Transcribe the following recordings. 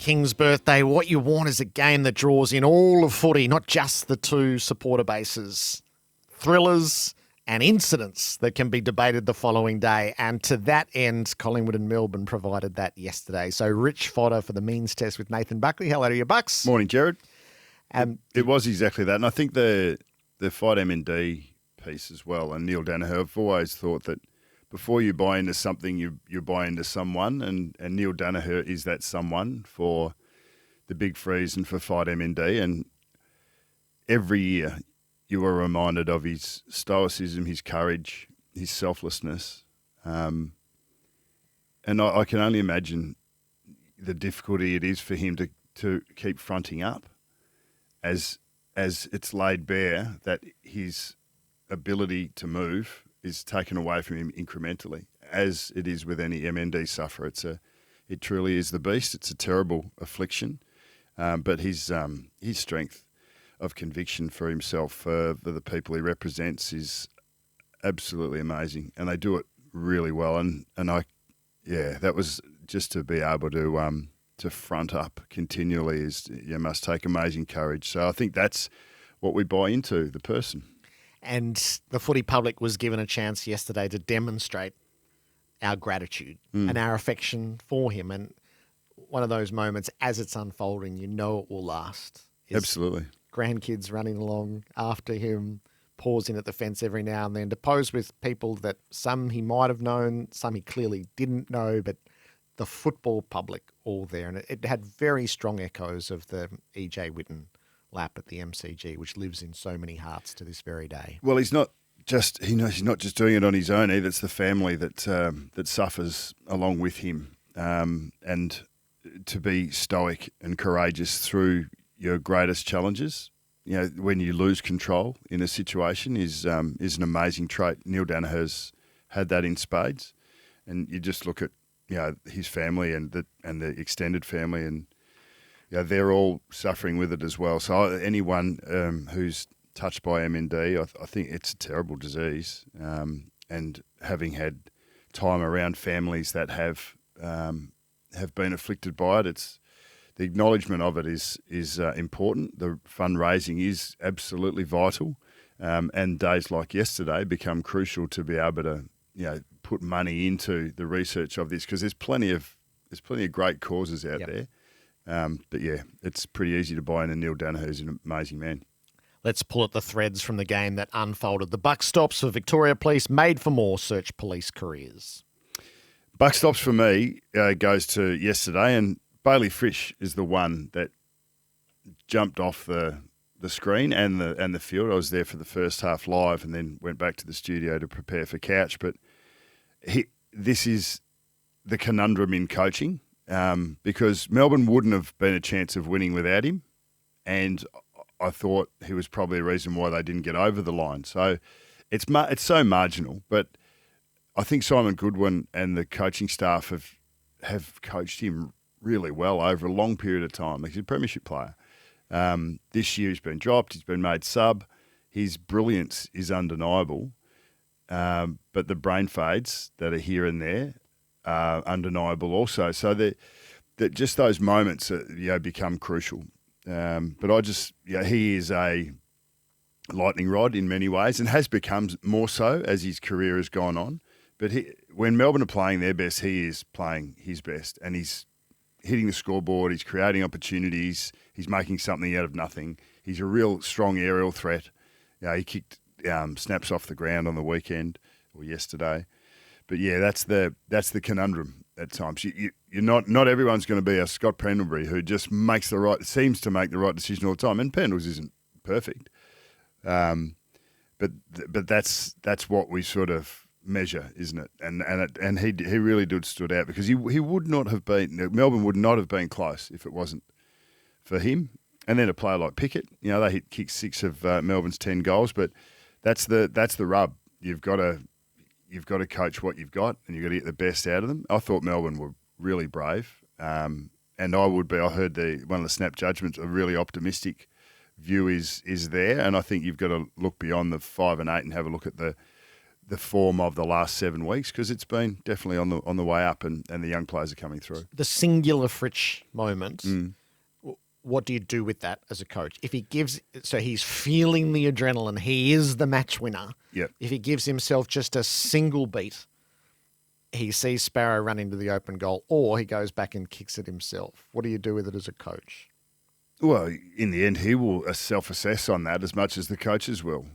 King's birthday, what you want is a game that draws in all of footy, not just the two supporter bases. Thrillers and incidents that can be debated the following day. And to that end, Collingwood and Melbourne provided that yesterday. So rich fodder for the means test with Nathan Buckley. Hello to you, Bucks. Morning, Jared. It was exactly that. And I think the Fight MND piece as well, and Neil Danaher, I've always thought that before you buy into something, you buy into someone, and Neil Danaher is that someone for the Big Freeze and for Fight MND. And every year you are reminded of his stoicism, his courage, his selflessness. And I can only imagine the difficulty it is for him to keep fronting up as it's laid bare that his ability to move is taken away from him incrementally, as it is with any MND sufferer. It truly is the beast. It's a terrible affliction, but his strength of conviction for himself, for the people he represents, is absolutely amazing, and they do it really well. And that was just to be able to front up continually must take amazing courage. So I think that's what we buy into, the person. And the footy public was given a chance yesterday to demonstrate our gratitude and our affection for him. And one of those moments, as it's unfolding, you know it will last. Absolutely. Grandkids running along after him, pausing at the fence every now and then to pose with people that some he might have known, some he clearly didn't know, but the football public all there. And it had very strong echoes of the E.J. Whitten lap at the MCG, which lives in so many hearts to this very day. Well, he's not just doing it on his own either. It's the family that suffers along with him. And to be stoic and courageous through your greatest challenges, when you lose control in a situation is an amazing trait. Neil Danaher's had that in spades. And you just look at his family and the extended family, and they're all suffering with it as well. So anyone who's touched by MND, I think it's a terrible disease. And having had time around families that have been afflicted by it, the acknowledgement of it is important. The fundraising is absolutely vital, and days like yesterday become crucial to be able to put money into the research of this, because there's plenty of great causes out there. But it's pretty easy to buy into Neil Danaher, who's an amazing man. Let's pull at the threads from the game that unfolded. The buck stops for Victoria Police, made for more search police careers. Buck stops for me goes to yesterday, and Bailey Frisch is the one that jumped off the screen and the field. I was there for the first half live, and then went back to the studio to prepare for Couch. But this is the conundrum in coaching. Because Melbourne wouldn't have been a chance of winning without him, and I thought he was probably a reason why they didn't get over the line. So it's so marginal, but I think Simon Goodwin and the coaching staff have coached him really well over a long period of time. He's a premiership player. This year he's been dropped, he's been made sub. His brilliance is undeniable, but the brain fades that are here and there undeniable also. So that just those moments become crucial. But he is a lightning rod in many ways, and has become more so as his career has gone on. But when Melbourne are playing their best, he is playing his best, and he's hitting the scoreboard, he's creating opportunities, he's making something out of nothing. He's a real strong aerial threat. He kicked snaps off the ground on the weekend or yesterday. But that's the conundrum at times. You're not everyone's going to be a Scott Pendlebury who just seems to make the right decision all the time. And Pendles isn't perfect, but that's what we sort of measure, isn't it? And he really stood out, because he would not have been, Melbourne would not have been close if it wasn't for him. And then a player like Pickett, they kicked 6 of Melbourne's 10 goals, but that's the rub. You've got to coach what you've got, and you've got to get the best out of them. I thought Melbourne were really brave, and I would be. I heard one of the snap judgments, a really optimistic view is there, and I think you've got to look beyond the 5 and 8 and have a look at the the form of the last 7 weeks, because it's been definitely on the way up, and the young players are coming through. The singular Fritsch moment. What do you do with that as a coach? If he gives, so he's feeling the adrenaline, he is the match winner. Yep. If he gives himself just a single beat, he sees Sparrow run into the open goal, or he goes back and kicks it himself. What do you do with it as a coach? Well, in the end, he will self-assess on that as much as the coaches will.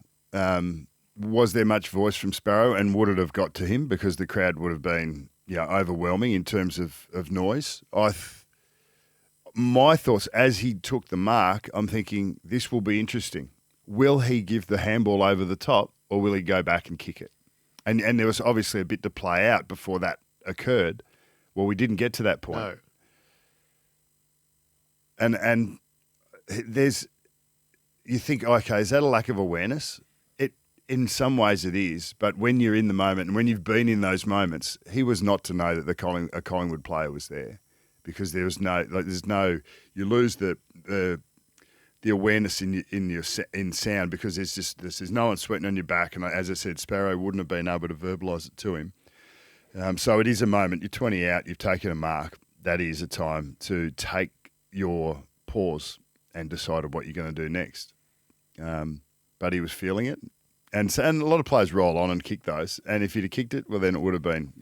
Was there much voice from Sparrow, and would it have got to him because the crowd would have been overwhelming in terms of noise? My thoughts as he took the mark, I'm thinking this will be interesting. Will he give the handball over the top, or will he go back and kick it? And there was obviously a bit to play out before that occurred. Well, we didn't get to that point. No. And you think, okay, is that a lack of awareness? In some ways it is, but when you're in the moment and when you've been in those moments, he was not to know that a Collingwood player was there, because there was you lose the awareness in sound, because there's no one sweating on your back, and as I said, Sparrow wouldn't have been able to verbalise it to him. So it is a moment. You're 20 out, you've taken a mark. That is a time to take your pause and decide on what you're going to do next. But he was feeling it. And a lot of players roll on and kick those. And if you'd have kicked it, well, then it would have been,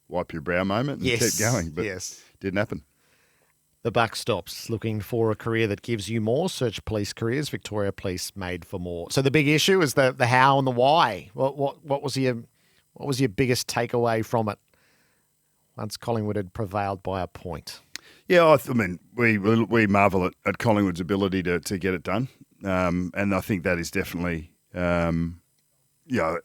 wipe your brow moment and keep going. But didn't happen. The buck stops. Looking for a career that gives you more? Search police careers. Victoria Police, made for more. So the big issue is the how and the why. What was your biggest takeaway from it once Collingwood had prevailed by a point? Yeah, I mean, we marvel at Collingwood's ability to get it done. And I think that is definitely...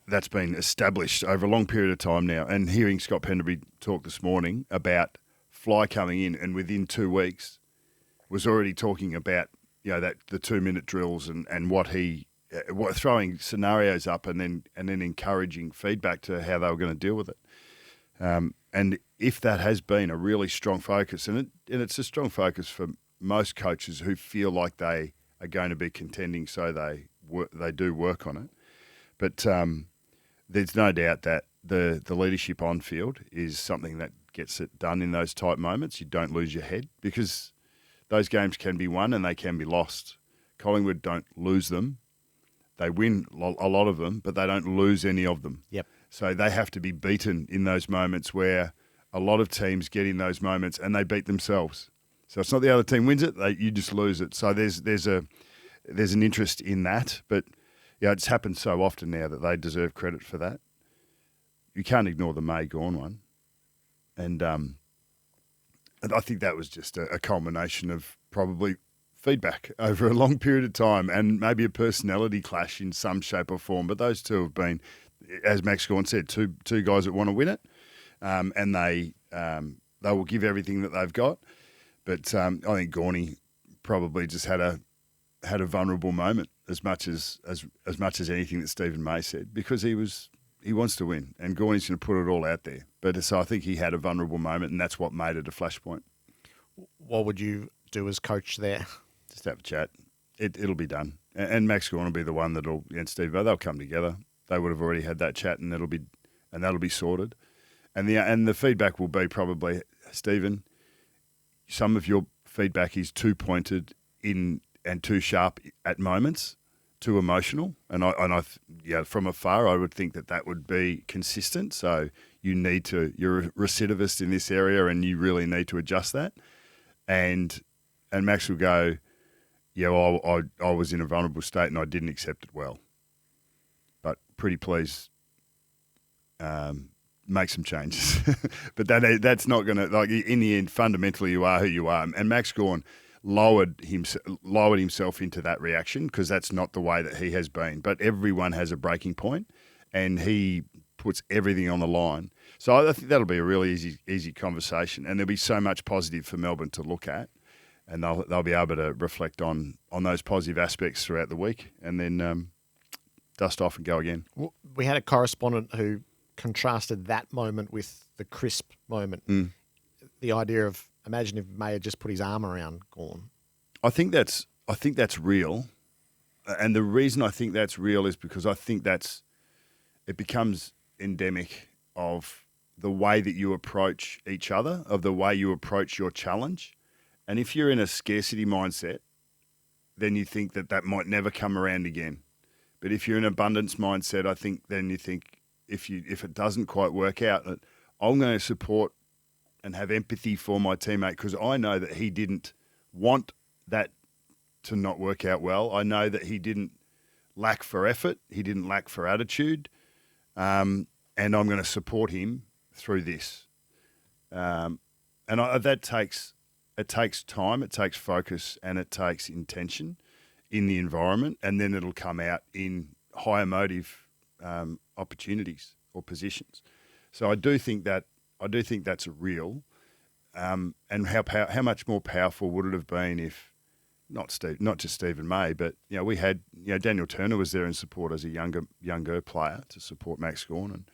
that's been established over a long period of time now. And hearing Scott Penderbury talk this morning about Fly coming in, and within 2 weeks was already talking about that the 2-minute drills and what throwing scenarios up and then encouraging feedback to how they were going to deal with it. And if that has been a really strong focus, and it's a strong focus for most coaches who feel like they are going to be contending, so they do work on it. But there's no doubt that the leadership on field is something that gets it done in those tight moments. You don't lose your head, because those games can be won and they can be lost. Collingwood don't lose them. They win a lot of them, but they don't lose any of them. Yep. So they have to be beaten in those moments, where a lot of teams get in those moments and they beat themselves. So it's not the other team wins it, you just lose it. So there's an interest in that, but it's happened so often now that they deserve credit for that. You can't ignore the May Gawn one. And I think that was just a culmination of probably feedback over a long period of time, and maybe a personality clash in some shape or form. But those two have been, as Max Gawn said, two guys that want to win it, and they will give everything that they've got. But I think Gawny probably just had a vulnerable moment as much as anything that Stephen May said, because he wants to win, and Gawny's going to put it all out there. But so I think he had a vulnerable moment, and that's what made it a flashpoint. What would you do as coach there? Just have a chat. It'll be done, and Max Gawn will be the one and Steve, they'll come together. They would have already had that chat, and that'll be sorted. And the feedback will be probably, Stephen, some of your feedback is too pointed in and too sharp at moments, too emotional. And I from afar, I would think that would be consistent. So you're a recidivist in this area, and you really need to adjust that. And Max will go, I was in a vulnerable state and I didn't accept it well. But pretty please make some changes. But that's not going to, in the end, fundamentally you are who you are. And Max Gawn lowered himself into that reaction, because that's not the way that he has been. But everyone has a breaking point, and he puts everything on the line. So I think that'll be a really easy conversation, and there'll be so much positive for Melbourne to look at, and they'll be able to reflect on those positive aspects throughout the week, and then dust off and go again. We had a correspondent who contrasted that moment with the crisp moment. The idea of, imagine if May had just put his arm around Gawn. I think that's real, and the reason I think that's real is because I think it becomes endemic of the way that you approach each other, of the way you approach your challenge. And if you're in a scarcity mindset, then you think that might never come around again. But if you're in abundance mindset, I think then you think if it doesn't quite work out, I'm going to support and have empathy for my teammate because I know that he didn't want that to not work out well. I know that he didn't lack for effort. He didn't lack for attitude. And I'm going to support him through this. That takes time, it takes focus, and it takes intention in the environment, and then it'll come out in high emotive opportunities or positions. So I do think that's real. And how much more powerful would it have been if not just Stephen May, but we had Daniel Turner was there in support as a younger player to support Max Gawn, and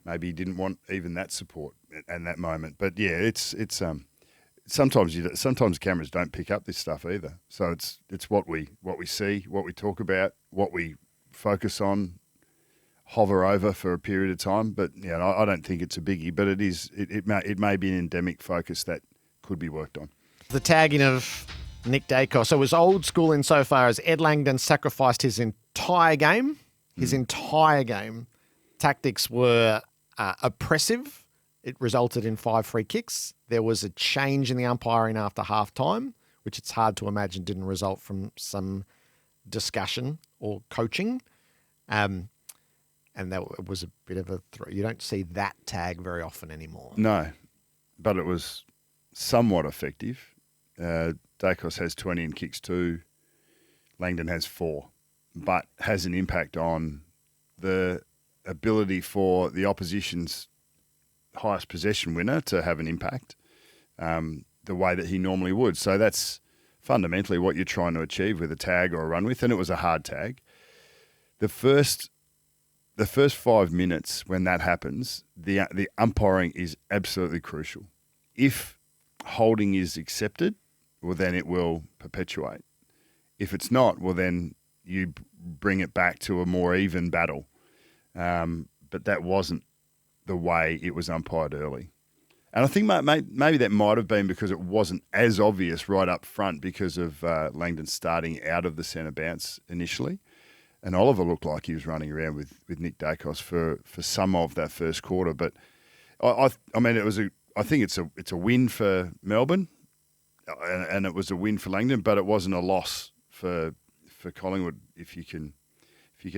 maybe he didn't want even that support at that moment. But yeah, it's sometimes cameras don't pick up this stuff either. So it's what we see, what we talk about, what we focus on, hover over for a period of time. But I don't think it's a biggie. But it may be an endemic focus that could be worked on. The tagging of Nick Dacos. So it was old school insofar as Ed Langdon sacrificed his entire game. Tactics were oppressive. It resulted in 5 free kicks. There was a change in the umpiring after halftime, which it's hard to imagine didn't result from some discussion or coaching. And that was a bit of a you don't see that tag very often anymore. No, but it was somewhat effective. Dacos has 20 and kicks 2. Langdon has 4, but has an impact on the ability for the opposition's highest possession winner to have an impact the way that he normally would. So that's fundamentally what you're trying to achieve with a tag or a run with, and it was a hard tag. The first 5 minutes when that happens, the umpiring is absolutely crucial. If holding is accepted, well, then it will perpetuate. If it's not, well, then you bring it back to a more even battle. But that wasn't the way it was umpired early. And I think maybe that might have been because it wasn't as obvious right up front because of Langdon starting out of the centre bounce initially. And Oliver looked like he was running around with Nick Dacos for some of that first quarter. But I think it's a win for Melbourne, and it was a win for Langdon, but it wasn't a loss for Collingwood if you can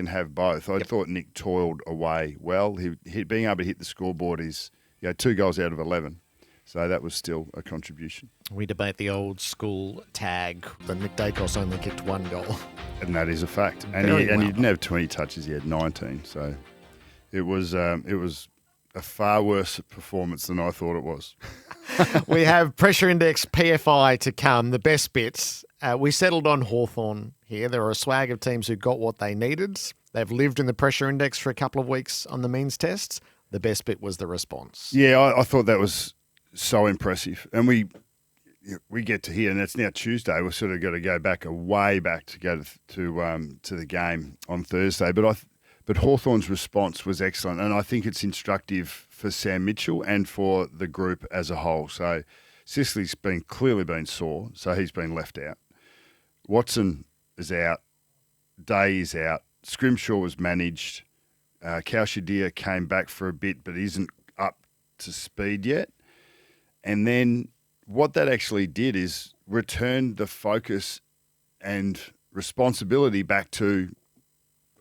have both. I thought Nick toiled away well. He being able to hit the scoreboard is 2 goals out of 11. So that was still a contribution. We debate the old school tag that Nick Dacos only kicked 1 goal. And that is a fact. And he didn't have 20 touches, he had 19. So it was a far worse performance than I thought it was. We have Pressure Index PFI to come, the best bits. We settled on Hawthorn here. There are a swag of teams who got what they needed. They've lived in the Pressure Index for a couple of weeks on the means tests. The best bit was the response. Yeah, I thought that was so impressive. And we get to here, and it's now Tuesday. We've sort of got to go back way back to go to the game on Thursday. But Hawthorn's response was excellent, and I think it's instructive for Sam Mitchell and for the group as a whole. So Sicily's clearly been sore, so he's been left out. Watson is out. Day is out. Scrimshaw was managed. Kaushadir came back for a bit, but isn't up to speed yet. And then what that actually did is return the focus and responsibility back to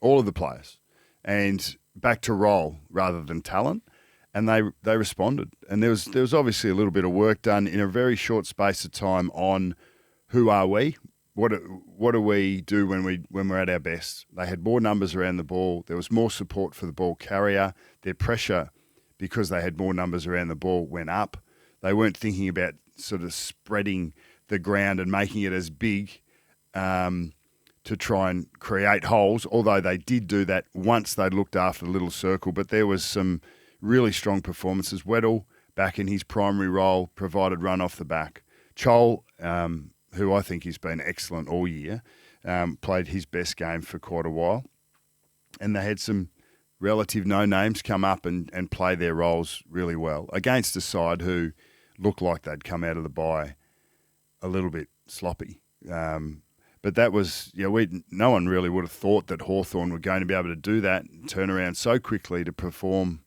all of the players and back to role rather than talent. And they responded. And there was obviously a little bit of work done in a very short space of time on who are we? What do we do when we're at our best? They had more numbers around the ball. There was more support for the ball carrier. Their pressure, because they had more numbers around the ball, went up. They weren't thinking about sort of spreading the ground and making it as big to try and create holes, although they did do that once they looked after the little circle. But there was some really strong performances. Weddle, back in his primary role, provided run off the back. Chol, who I think has been excellent all year, played his best game for quite a while. And they had some relative no-names come up and play their roles really well against a side who looked like they'd come out of the bye a little bit sloppy. But that was, no one really would have thought that Hawthorn were going to be able to do that and turn around so quickly to perform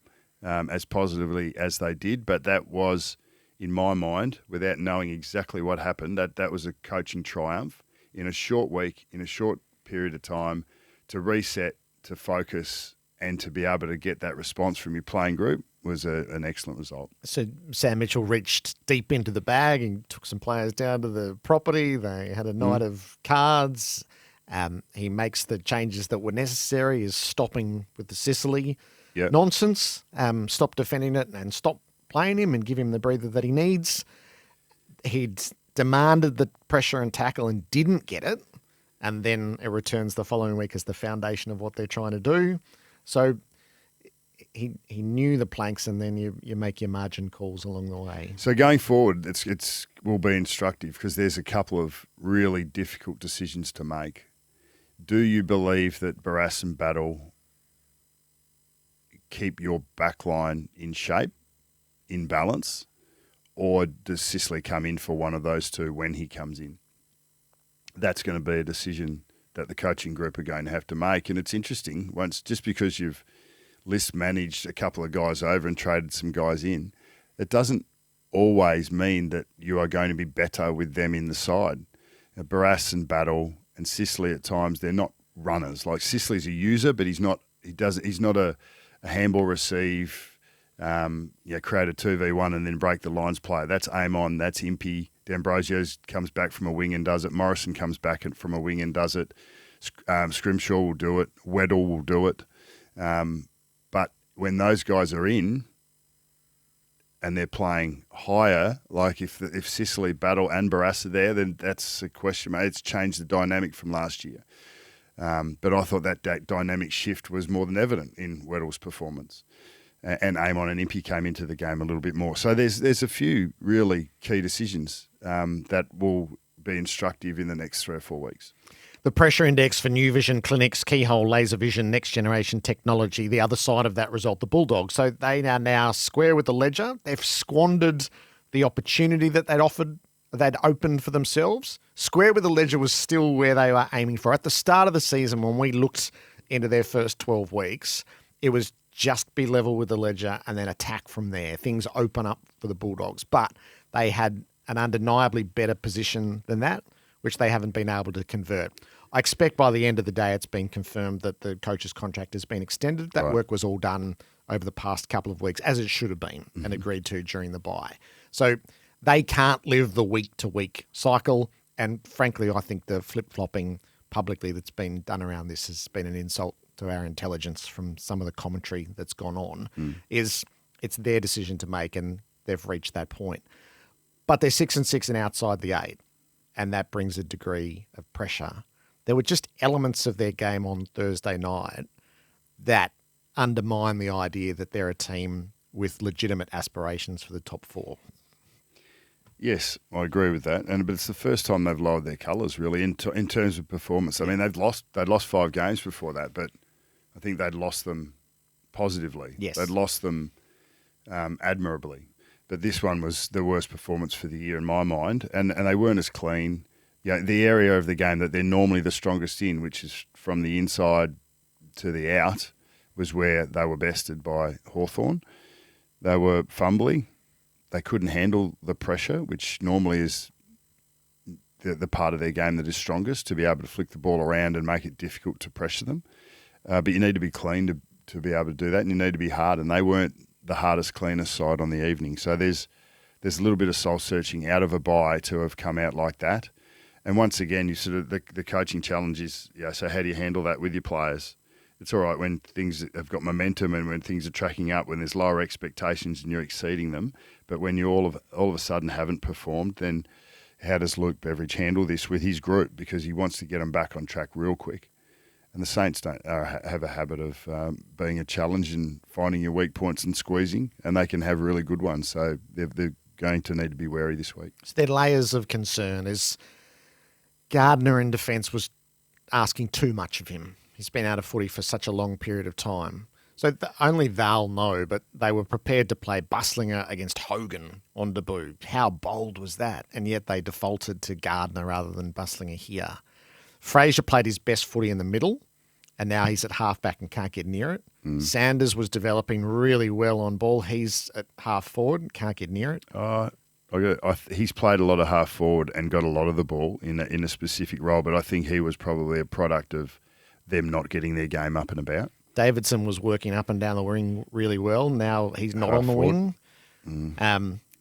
as positively as they did. But that was, in my mind, without knowing exactly what happened, that was a coaching triumph in a short week, in a short period of time, to reset, to focus, and to be able to get that response from your playing group was an excellent result. So Sam Mitchell reached deep into the bag and took some players down to the property. They had a night of cards. He makes the changes that were necessary, is stopping with the Sicily nonsense, stop defending it and stop playing him and give him the breather that he needs. He'd demanded the pressure and tackle and didn't get it. And then it returns the following week as the foundation of what they're trying to do. So he knew the planks, and then you make your margin calls along the way. So going forward, it's will be instructive because there's a couple of really difficult decisions to make. Do you believe that Barrass and Battle keep your backline in shape, in balance, or does Sicily come in for one of those two when he comes in? That's going to be a decision that the coaching group are going to have to make. And it's interesting, just because you've list managed a couple of guys over and traded some guys in, it doesn't always mean that you are going to be better with them in the side. Barrass and Battle and Sicily at times, they're not runners. Like Sicily's a user, but he's not a handball receive, create a 2v1 and then break the lines player. That's aim on, that's Impey. D'Ambrosio comes back from a wing and does it. Morrison comes back from a wing and does it. Scrimshaw will do it. Weddle will do it. But when those guys are in and they're playing higher, like if Sicily, Battle and Barrass are there, then that's a question. It's changed the dynamic from last year. But I thought that dynamic shift was more than evident in Weddle's performance. And Amon and Impey came into the game a little bit more. So there's a few really key decisions that will be instructive in the next 3 or 4 weeks. The pressure index for New Vision Clinics, Keyhole Laser Vision, next generation technology, the other side of that result, the Bulldogs. So they are now square with the ledger. They've squandered the opportunity that they'd opened for themselves. Square with the ledger was still where they were aiming for. At the start of the season, when we looked into their first 12 weeks, it was just be level with the ledger and then attack from there. Things open up for the Bulldogs. But they had an undeniably better position than that, which they haven't been able to convert. I expect by the end of the day it's been confirmed that the coach's contract has been extended. That work was all done over the past couple of weeks, as it should have been, and agreed to during the bye. So they can't live the week-to-week cycle, and frankly, I think the flip-flopping publicly that's been done around this has been an insult to our intelligence from some of the commentary that's gone on. It's their decision to make, and they've reached that point. But they're 6-6 and outside the 8, and that brings a degree of pressure. There were just elements of their game on Thursday night that undermine the idea that they're a team with legitimate aspirations for the top 4. Yes, I agree with that. But it's the first time they've lowered their colours, really, in terms of performance. I mean, they'd lost 5 games before that, but I think they'd lost them positively. Yes. They'd lost them admirably. But this one was the worst performance for the year in my mind, and they weren't as clean. The area of the game that they're normally the strongest in, which is from the inside to the out, was where they were bested by Hawthorn. They were fumbly. They couldn't handle the pressure, which normally is the part of their game that is strongest, to be able to flick the ball around and make it difficult to pressure them. But you need to be clean to be able to do that, and you need to be hard, and they weren't the hardest, cleanest side on the evening. So there's a little bit of soul-searching out of a bye to have come out like that. And once again, you sort of the coaching challenge is, so how do you handle that with your players? It's all right when things have got momentum and when things are tracking up, when there's lower expectations and you're exceeding them. But when you all of a sudden haven't performed, then how does Luke Beveridge handle this with his group? Because he wants to get them back on track real quick. And the Saints don't have a habit of being a challenge and finding your weak points and squeezing, and they can have really good ones. So they're going to need to be wary this week. So there are layers of concern. As Gardner in defence was asking too much of him. He's been out of footy for such a long period of time. So only they'll know, but they were prepared to play Buslinger against Hogan on debut. How bold was that? And yet they defaulted to Gardner rather than Buslinger here. Fraser played his best footy in the middle, and now he's at halfback and can't get near it. Sanders was developing really well on ball. He's at half forward and can't get near it. He's played a lot of half forward and got a lot of the ball in a specific role, but I think he was probably a product of them not getting their game up and about. Davidson was working up and down the wing really well. Now he's not on the wing.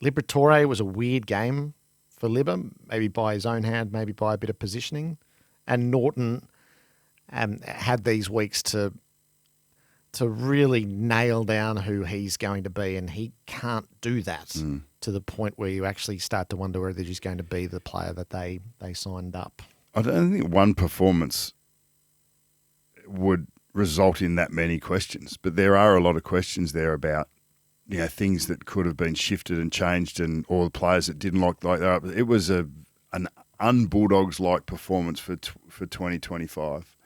Liberatore was a weird game for Libba, maybe by his own hand, maybe by a bit of positioning. And Norton had these weeks to really nail down who he's going to be, and he can't do that to the point where you actually start to wonder whether he's going to be the player that they signed up. I don't think one performance would result in that many questions, but there are a lot of questions there about things that could have been shifted and changed, and all the players that didn't like that. It was an un-Bulldogs like performance for 2025.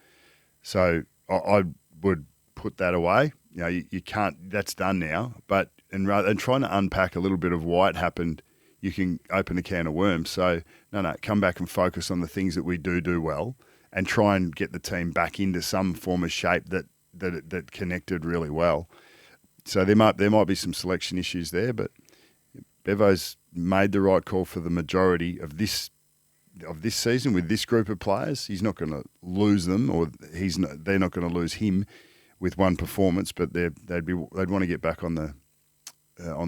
So I would put that away. You can't. That's done now. But and trying to unpack a little bit of why it happened, you can open a can of worms. So no, come back and focus on the things that we do well, and try and get the team back into some form of shape that connected really well. So there might be some selection issues there, but Bevo's made the right call for the majority of this season with this group of players. He's not going to lose them, or they're not going to lose him with one performance. But they'd want to get back on the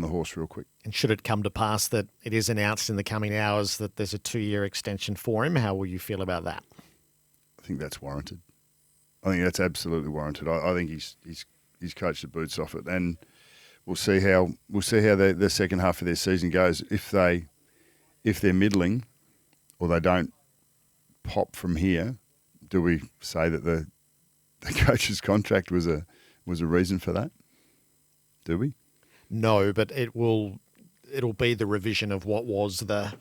horse real quick. And should it come to pass that it is announced in the coming hours that there's a 2-year extension for him, how will you feel about that? I think that's warranted. I think that's absolutely warranted. I think he's coached the boots off it, and we'll see how the second half of their season goes. If they're middling, or they don't pop from here, do we say that the coach's contract was a reason for that? Do we? No, but it'll be the revision of what was the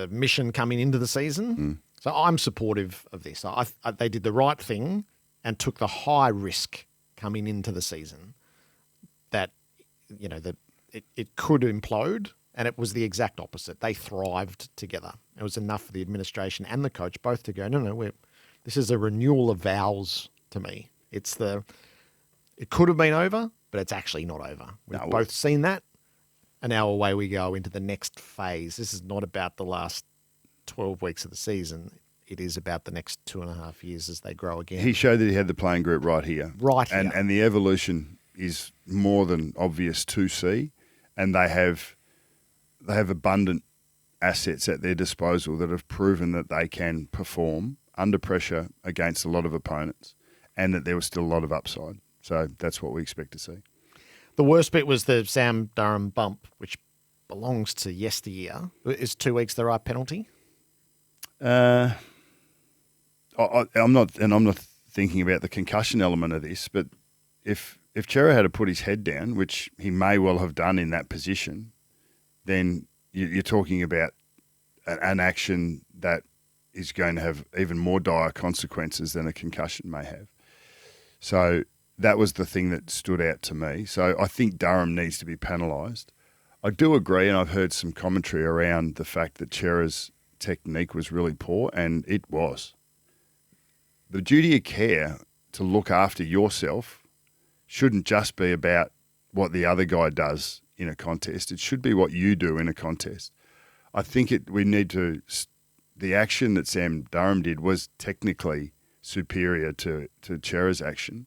mission coming into the season. So I'm supportive of this. They did the right thing and took the high risk coming into the season that it could implode. And it was the exact opposite. They thrived together. It was enough for the administration and the coach both to go, no, this is a renewal of vows to me. It could have been over, but it's actually not over. We've both seen that, and now away we go into the next phase. This is not about the last 12 weeks of the season. It is about the next 2.5 years as they grow again. He showed that he had the playing group right here. And the evolution is more than obvious to see, and they have abundant assets at their disposal that have proven that they can perform under pressure against a lot of opponents, and that there was still a lot of upside. So that's what we expect to see. The worst bit was the Sam Durham bump, which belongs to yesteryear. Is 2 weeks the right penalty? I'm not thinking about the concussion element of this, but if Cerra had to put his head down, which he may well have done in that position, then you're talking about an action that is going to have even more dire consequences than a concussion may have. So that was the thing that stood out to me. So I think Durham needs to be penalised. I do agree, and I've heard some commentary around the fact that Cerra's technique was really poor, and it was. The duty of care to look after yourself shouldn't just be about what the other guy does in a contest. It should be what you do in a contest. I think the action that Sam Durham did was technically superior to Cerra's action,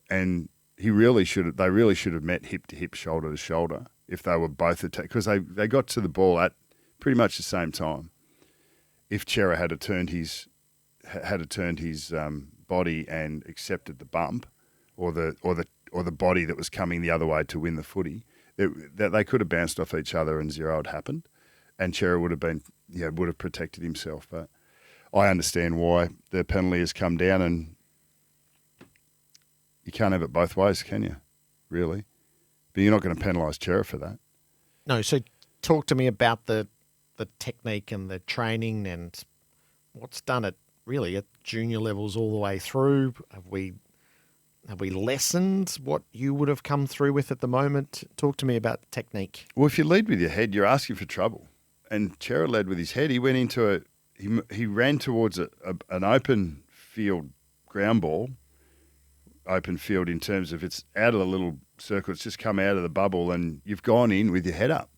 and they really should have met hip to hip, shoulder to shoulder if they were both attacked, because they got to the ball at pretty much the same time. If Cerra had turned his body and accepted the bump, or the body that was coming the other way to win the footy, that they could have bounced off each other and zero had happened, and Cerra would have protected himself. But I understand why the penalty has come down, and you can't have it both ways, can you? Really? But you're not going to penalise Cerra for that. No. So talk to me about the technique and the training and what's done at junior levels all the way through. Have we Have we lessened what you would have come through with at the moment? Talk to me about technique. Well, if you lead with your head, you're asking for trouble. And Cerra led with his head. He went into he ran towards an open field ground ball. Open field in terms of it's out of the little circle. It's just come out of the bubble, and you've gone in with your head up,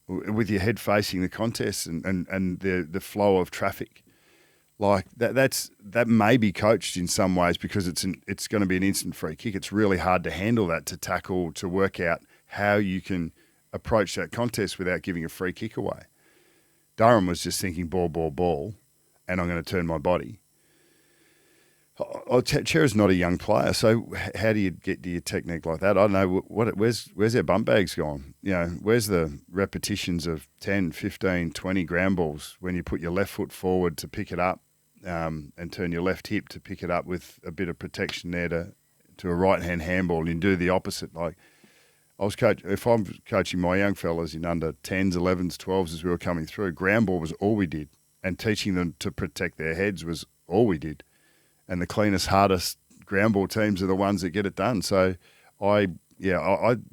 with your head facing the contest and the flow of traffic. Like that may be coached in some ways because it's going to be an instant free kick. It's really hard to handle that, to tackle, to work out how you can approach that contest without giving a free kick away. Durham was just thinking ball, ball, ball, and I'm going to turn my body. Cerra's not a young player, so how do you get to your technique like that? I don't know. Where's their bump bags gone? You know, where's the repetitions of 10, 15, 20 ground balls when you put your left foot forward to pick it up and turn your left hip to pick it up with a bit of protection there to a right-hand handball, and you do the opposite. Like if I'm coaching my young fellas in under 10s, 11s, 12s as we were coming through, ground ball was all we did, and teaching them to protect their heads was all we did. And the cleanest, hardest ground ball teams are the ones that get it done. So,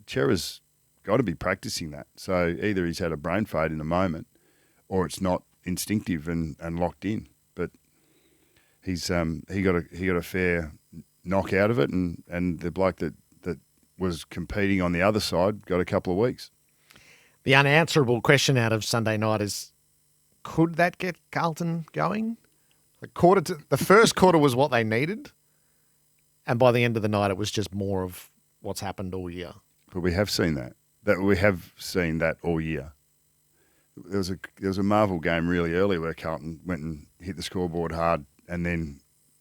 Cerra's got to be practicing that. So either he's had a brain fade in a moment, or it's not instinctive and locked in. But he's he got a fair knock out of it, and the bloke that was competing on the other side got a couple of weeks. The unanswerable question out of Sunday night is, could that get Carlton going? The first quarter was what they needed, and by the end of the night, it was just more of what's happened all year. But we have seen that. We have seen that all year. There was a Marvel game really early where Carlton went and hit the scoreboard hard, and then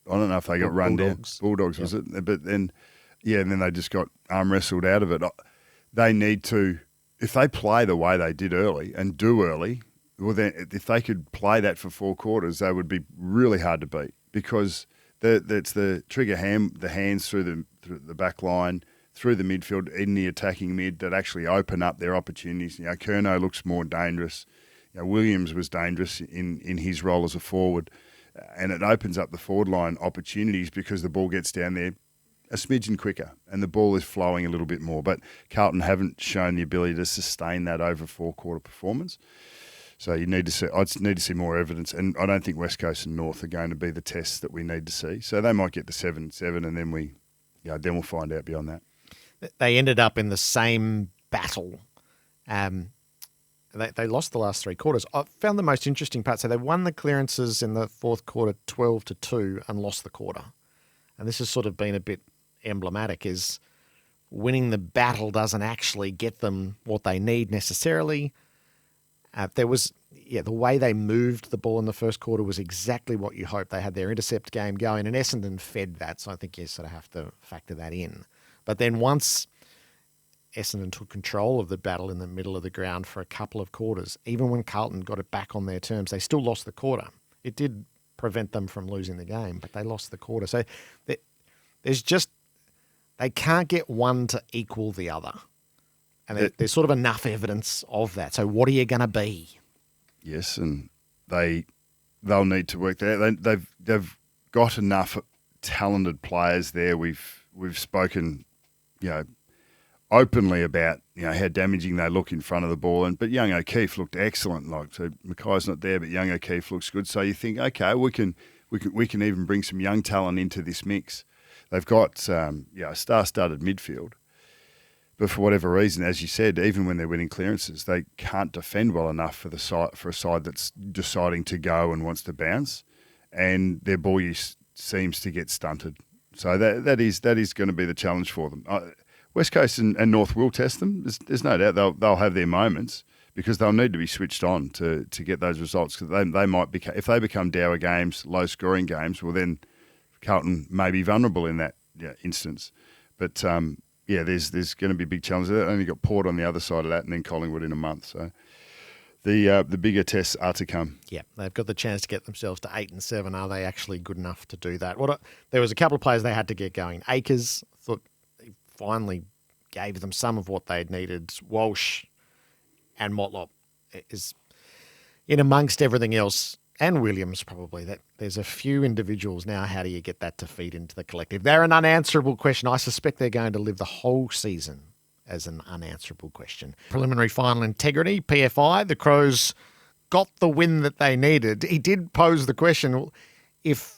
I don't know if they got run down. Bulldogs, was it? But then, and then they just got arm wrestled out of it. They need to, if they play the way they did early and do early. Well, then, if they could play that for 4 quarters, they would be really hard to beat because it's the trigger the hands through the back line, through the midfield, in the attacking mid that actually open up their opportunities. You know, Curnow looks more dangerous. You know, Williams was dangerous in his role as a forward, and it opens up the forward line opportunities because the ball gets down there a smidgen quicker and the ball is flowing a little bit more. But Carlton haven't shown the ability to sustain that over 4-quarter performance. So I need to see more evidence, and I don't think West Coast and North are going to be the tests that we need to see. So they might get to 7-7, and then we'll find out beyond that. They ended up in the same battle. They lost the last 3 quarters. I found the most interesting part. So they won the clearances in the fourth quarter 12-2 and lost the quarter. And this has sort of been a bit emblematic, is winning the battle doesn't actually get them what they need necessarily. The way they moved the ball in the first quarter was exactly what you hoped. They had their intercept game going, and Essendon fed that, so I think you sort of have to factor that in. But then once Essendon took control of the battle in the middle of the ground for a couple of quarters, even when Carlton got it back on their terms, they still lost the quarter. It did prevent them from losing the game, but they lost the quarter. So they can't get one to equal the other. And there's sort of enough evidence of that. So what are you going to be? Yes, and they'll need to work that. They've got enough talented players there. We've spoken, openly about how damaging they look in front of the ball. But young O'Keefe looked excellent. So Mackay's not there, but young O'Keefe looks good. So you think, okay, we can even bring some young talent into this mix. They've got a star-studded midfield. But for whatever reason, as you said, even when they're winning clearances, they can't defend well enough for a side that's deciding to go and wants to bounce, and their ball use seems to get stunted. So that is going to be the challenge for them. West Coast and North will test them. There's no doubt they'll have their moments because they'll need to be switched on to get those results. Because they might if they become dour games, low scoring games, well then Carlton may be vulnerable in that instance. But there's going to be big challenges. They only got Port on the other side of that, and then Collingwood in a month. So the bigger tests are to come. Yeah, they've got the chance to get themselves to 8-7. Are they actually good enough to do that? There was a couple of players they had to get going. Akers, thought he finally gave them some of what they'd needed. Walsh and Motlop is in amongst everything else. and Williams probably, that there's a few individuals now. How do you get that to feed into the collective? They're an unanswerable question. I suspect they're going to live the whole season as an unanswerable question. Preliminary final integrity, PFI. The Crows got the win that they needed. He did pose the question, if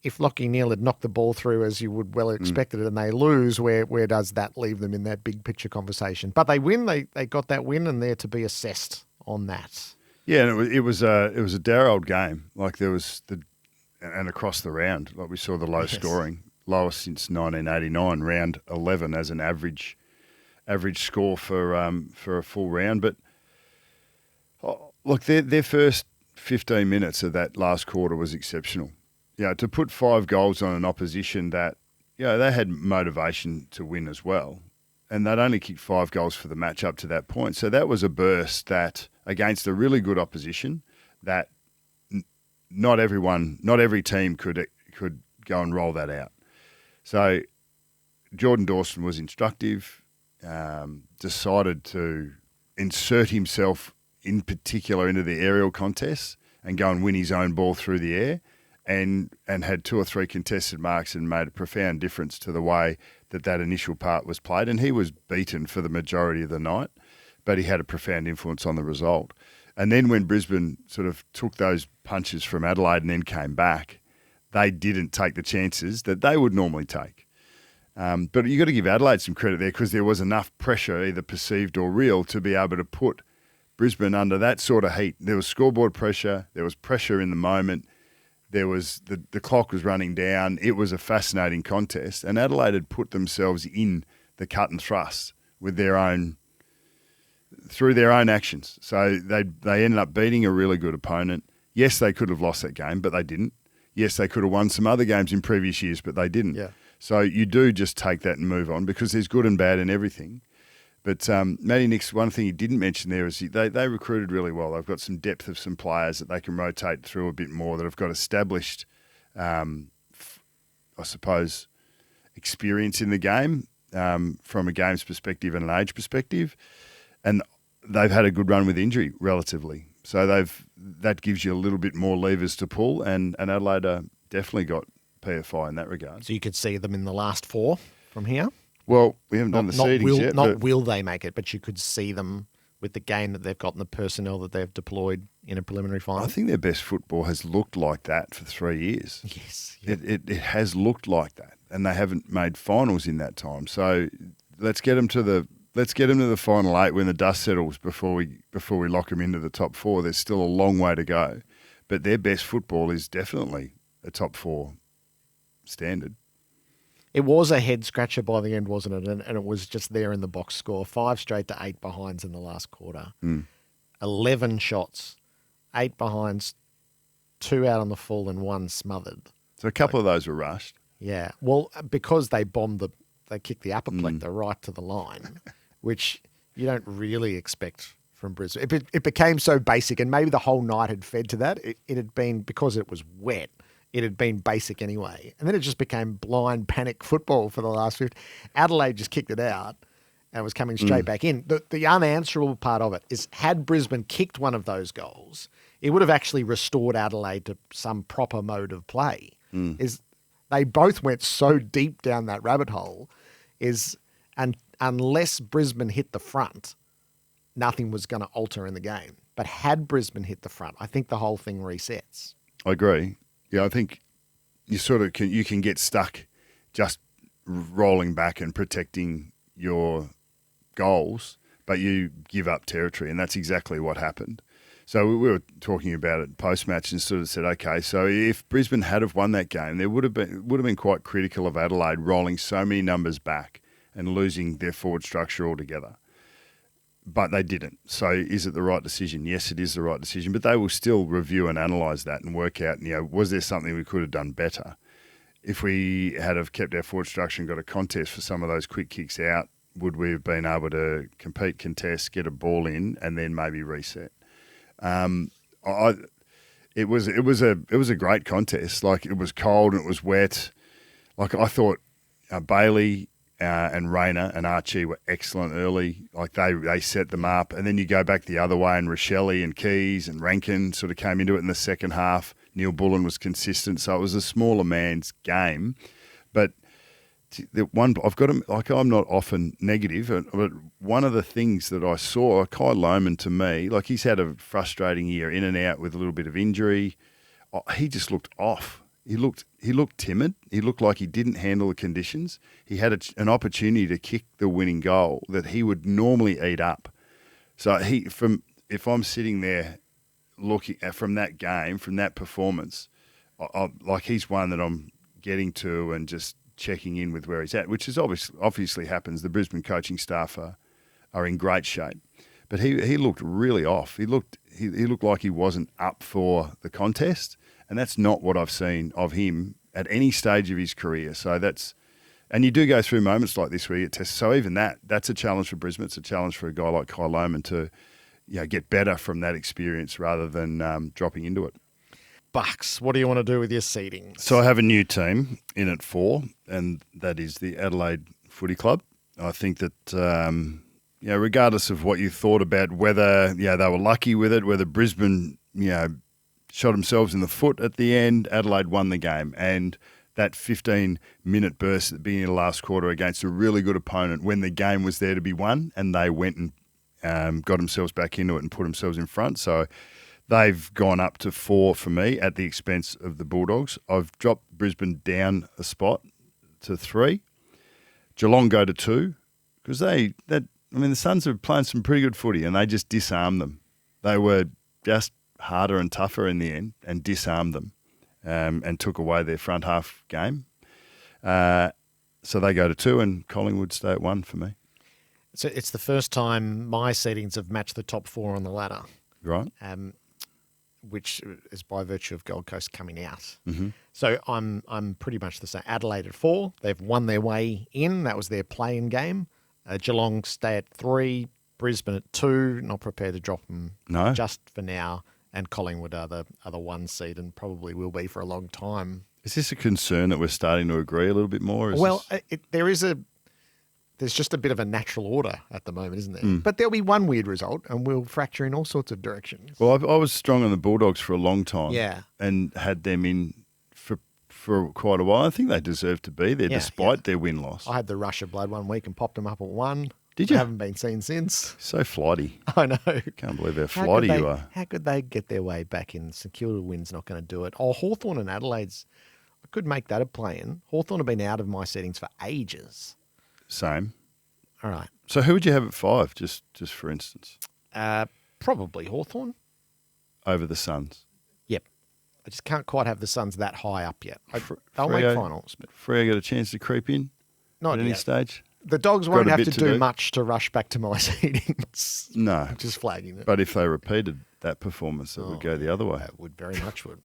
Lachie Neale had knocked the ball through as you would well expect it and they lose, where does that leave them in that big picture conversation? But they win. They got that win, and they're to be assessed on that. Yeah, and it was a dare old game. Like there was and across the round, like we saw the low scoring, lowest since 1989, round 11 as an average score for a full round. But look, their first 15 minutes of that last quarter was exceptional. To put 5 goals on an opposition that, they had motivation to win as well. And they'd only kicked 5 goals for the match up to that point. So that was a burst that, against a really good opposition, that not every team could go and roll that out. So Jordan Dawson was instructive, decided to insert himself in particular into the aerial contests and go and win his own ball through the air. And had 2 or 3 contested marks and made a profound difference to the way that initial part was played. And he was beaten for the majority of the night, but he had a profound influence on the result. And then when Brisbane sort of took those punches from Adelaide and then came back, they didn't take the chances that they would normally take. But you've got to give Adelaide some credit there, because there was enough pressure, either perceived or real, to be able to put Brisbane under that sort of heat. There was scoreboard pressure. There was pressure in the moment. There was the clock was running down. It was a fascinating contest, and Adelaide had put themselves in the cut and thrust through their own actions. So they ended up beating a really good opponent. Yes, they could have lost that game, but they didn't. Yes, they could have won some other games in previous years, but they didn't. Yeah. So you do just take that and move on, because there's good and bad in everything. But Matty Nix, one thing he didn't mention there is they recruited really well. They've got some depth of some players that they can rotate through a bit more, that have got established, I suppose, experience in the game from a games perspective and an age perspective. And they've had a good run with injury, relatively. So that gives you a little bit more levers to pull, and Adelaide definitely got PFI in that regard. So you could see them in the last 4 from here? Well, we haven't done the seedings yet. Will they make it, but you could see them with the game that they've got and the personnel that they've deployed in a preliminary final. I think their best football has looked like that for 3 years. Yes. Yep. It has looked like that, and they haven't made finals in that time. So let's get them to the final 8 when the dust settles before we lock them into the top 4. There's still a long way to go, but their best football is definitely a top 4 standard. It was a head scratcher by the end, wasn't it? And it was just there in the box score. 5 straight to 8 behinds in the last quarter. 11 shots, 8 behinds, 2 out on the full and 1 smothered. So a couple of those were rushed. Yeah. Well, because they kicked the upper plector right to the line, which you don't really expect from Brisbane. It became so basic, and maybe the whole night had fed to that. It had been, because it was wet, it had been basic anyway. And then it just became blind panic football for the last 50. Adelaide just kicked it out and was coming straight back in. The unanswerable part of it is, had Brisbane kicked one of those goals, it would have actually restored Adelaide to some proper mode of play. They both went so deep down that rabbit hole, and unless Brisbane hit the front, nothing was going to alter in the game. But had Brisbane hit the front, I think the whole thing resets. I agree. Yeah, I think you you can get stuck just rolling back and protecting your goals, but you give up territory, and that's exactly what happened. So we were talking about it post-match and sort of said, okay, so if Brisbane had have won that game, there would have been quite critical of Adelaide rolling so many numbers back and losing their forward structure altogether. But they didn't. So is it the right decision? Yes, it is the right decision. But they will still review and analyse that and work out, was there something we could have done better? If we had have kept our forward structure and got a contest for some of those quick kicks out, would we have been able to compete, contest, get a ball in, and then maybe reset? It was a great contest. Like, it was cold and it was wet. Like, I thought Bailey and Rayner and Archie were excellent early. Like they set them up. And then you go back the other way and Rochelle and Keys and Rankin sort of came into it in the second half. Neil Bullen was consistent. So it was a smaller man's game. But the one I've got to, like, I'm not often negative, but one of the things that I saw, Kai Lohmann to me, like he's had a frustrating year in and out with a little bit of injury. He just looked off. He looked timid. He looked like he didn't handle the conditions. He had an opportunity to kick the winning goal that he would normally eat up. So if I'm sitting there looking at from that game, from that performance, like he's one that I'm getting to and just checking in with where he's at, which is obviously happens. The Brisbane coaching staff are in great shape, but he looked really off. He looked like he wasn't up for the contest, and that's not what I've seen of him at any stage of his career. So and you do go through moments like this where you test. So even that's a challenge for Brisbane. It's a challenge for a guy like Kai Lohmann to get better from that experience rather than dropping into it. Bucks, what do you want to do with your seedings? So I have a new team in at 4, and that is the Adelaide Footy Club. I think that, regardless of what you thought about whether they were lucky with it, whether Brisbane, shot themselves in the foot at the end, Adelaide won the game. And that 15-minute burst at the beginning of the last quarter against a really good opponent when the game was there to be won, and they went and got themselves back into it and put themselves in front. So they've gone up to 4 for me at the expense of the Bulldogs. I've dropped Brisbane down a spot to 3. Geelong go to 2 because the Suns are playing some pretty good footy and they just disarmed them. They were just harder and tougher in the end and disarmed them and took away their front half game. So they go to 2 and Collingwood stay at 1 for me. So it's the first time my seedings have matched the top 4 on the ladder. Right. Which is by virtue of Gold Coast coming out. Mm-hmm. So I'm pretty much the same. Adelaide at 4. They've won their way in. That was their play-in game. Geelong stay at 3. Brisbane at 2. Not prepared to drop them just for now. And Collingwood are the 1 seed and probably will be for a long time. Is this a concern that we're starting to agree a little bit more? There's just a bit of a natural order at the moment, isn't there? But there'll be one weird result and we'll fracture in all sorts of directions. Well, I was strong on the Bulldogs for a long time. Yeah. And had them in for quite a while. I think they deserve to be there despite their win-loss. I had the rush of blood one week and popped them up at 1. Did you? I haven't been seen since. So flighty. I know. Can't believe how flighty you are. How could they get their way back in? St Kilda win's not going to do it. Oh, Hawthorn and Adelaide's, I could make that a play-in. Hawthorn have been out of my settings for ages. Same. All right. So who would you have at 5, just for instance? Probably Hawthorn. Over the Suns? Yep. I just can't quite have the Suns that high up yet. They'll make finals. But Freo got a chance to creep in not at any yet. stage? The Dogs won't have to do much to rush back to my seedings. No. Just flagging it. But if they repeated that performance, it would go the other way. It would very much would.